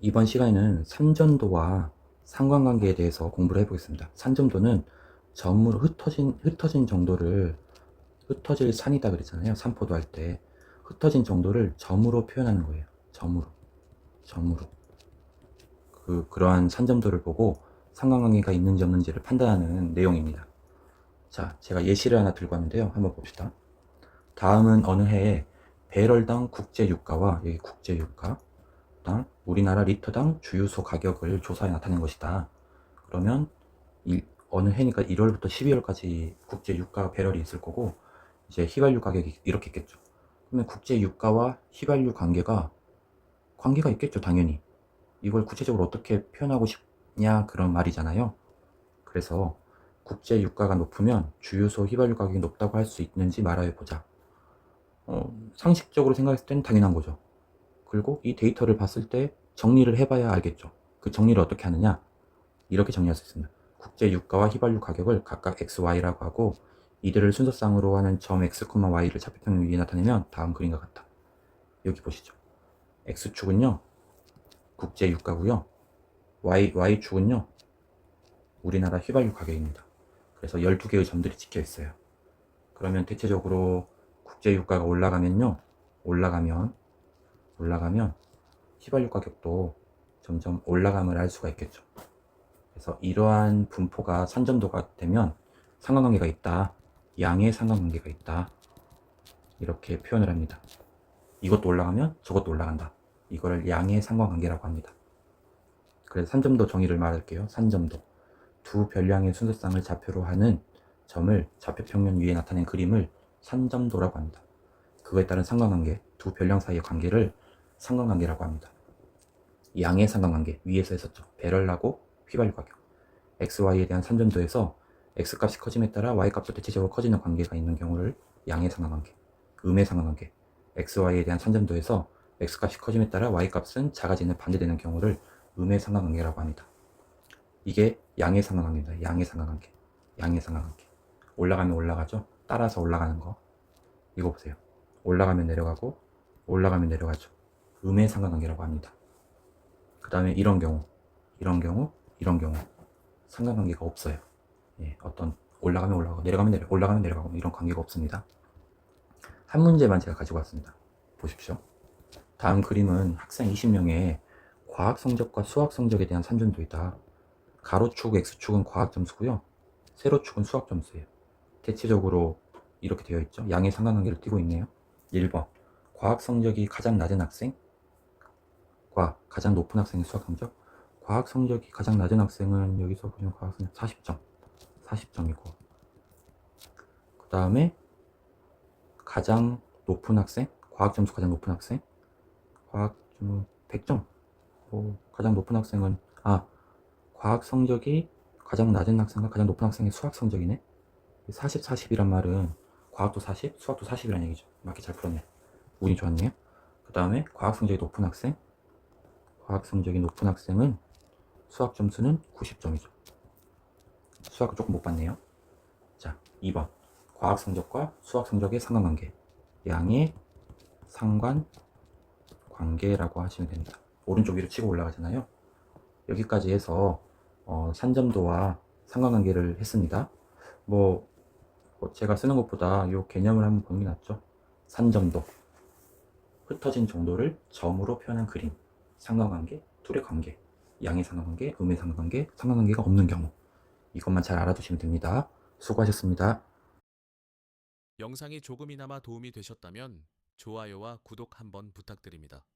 이번 시간에는 산전도와 상관관계에 대해서 공부를 해보겠습니다. 산전도는 점으로 흩어진 정도를, 흩어질 산이다 그랬잖아요. 산포도 할 때. 흩어진 정도를 점으로 표현하는 거예요. 점으로. 그러한 산점도를 보고 상관관계가 있는지 없는지를 판단하는 내용입니다. 자, 제가 예시를 하나 들고 왔는데요. 한번 봅시다. 다음은 어느 해에 배럴당 국제유가와, 여기 국제유가, 우리나라 리터당 주유소 가격을 조사해 나타낸 것이다. 그러면 어느 해니까 1월부터 12월까지 국제 유가 배럴이 있을 거고, 이제 휘발유 가격이 이렇게 있겠죠. 그러면 국제 유가와 휘발유 관계가 있겠죠, 당연히. 이걸 구체적으로 어떻게 표현하고 싶냐, 그런 말이잖아요. 그래서 국제 유가가 높으면 주유소 휘발유 가격이 높다고 할 수 있는지 말하여 보자. 상식적으로 생각했을 때는 당연한 거죠. 그리고 이 데이터를 봤을 때 정리를 해봐야 알겠죠. 그 정리를 어떻게 하느냐? 이렇게 정리할 수 있습니다. 국제 유가와 휘발유 가격을 각각 x, y라고 하고, 이들을 순서쌍으로 하는 점 x, y를 좌표평면 위에 나타내면 다음 그림과 같다. 여기 보시죠. x축은요 국제 유가고요, y축은요 우리나라 휘발유 가격입니다. 그래서 12개의 점들이 찍혀 있어요. 그러면 대체적으로 국제 유가가 올라가면 휘발유 가격도 점점 올라감을 알 수가 있겠죠. 그래서 이러한 분포가 산전도가 되면 상관관계가 있다, 양의 상관관계가 있다, 이렇게 표현을 합니다. 이것도 올라가면 저것도 올라간다. 이거를 양의 상관관계라고 합니다. 그래서 산점도 정의를 말할게요. 산점도, 두 별량의 순서쌍을 좌표로 하는 점을 좌표평면 위에 나타낸 그림을 산점도라고 합니다. 그거에 따른 상관관계, 두 별량 사이의 관계를 상관관계라고 합니다. 양의 상관관계, 위에서 했었죠. 배럴하고 휘발유 가격. XY에 대한 산전도에서 X값이 커짐에 따라 Y값도 대체적으로 커지는 관계가 있는 경우를 양의 상관관계, 음의 상관관계. XY에 대한 산전도에서 X값이 커짐에 따라 Y값은 작아지는 반대되는 경우를 음의 상관관계라고 합니다. 이게 양의 상관관계입니다. 양의 상관관계. 올라가면 올라가죠. 따라서 올라가는 거. 이거 보세요. 올라가면 내려가고, 올라가면 내려가죠. 음의 상관관계라고 합니다. 그 다음에 이런 경우 상관관계가 없어요. 어떤 올라가면 올라가고 올라가면 내려가고 이런 관계가 없습니다. 한 문제만 제가 가지고 왔습니다. 보십시오. 다음 그림은 학생 20명의 과학 성적과 수학 성적에 대한 산전도이다. 가로축 x축은 과학 점수고요, 세로축은 수학 점수예요. 대체적으로 이렇게 되어 있죠. 양의 상관관계를 띄고 있네요. 1번, 과학 성적이 가장 낮은 학생과 가장 높은 학생의 수학 성적. 과학 성적이 가장 낮은 학생은 여기서 보면 과학 성적 40점이고, 그 다음에 가장 높은 학생, 과학 점수 가장 높은 학생, 과학 점 100점. 가장 높은 학생은 과학 성적이 가장 낮은 학생과 가장 높은 학생의 수학 성적이네. 40, 40이란 말은 과학도 40, 수학도 40이란 얘기죠. 맞게 잘 풀었네. 운이 좋았네요. 그 다음에 과학 성적이 높은 학생은 수학 점수는 90점이죠. 수학을 조금 못 봤네요. 자, 2번. 과학 성적과 수학 성적의 상관관계. 양의 상관관계라고 하시면 됩니다. 오른쪽 위로 치고 올라가잖아요. 여기까지 해서 산점도와 상관관계를 했습니다. 제가 쓰는 것보다 이 개념을 한번 보는 게 낫죠. 산점도, 흩어진 정도를 점으로 표현한 그림, 상관관계, 둘의 관계, 양의 상관관계, 음의 상관관계, 상관관계가 없는 경우, 이것만 잘 알아두시면 됩니다. 수고하셨습니다. 영상이 조금이나마 도움이 되셨다면 좋아요와 구독 한번 부탁드립니다.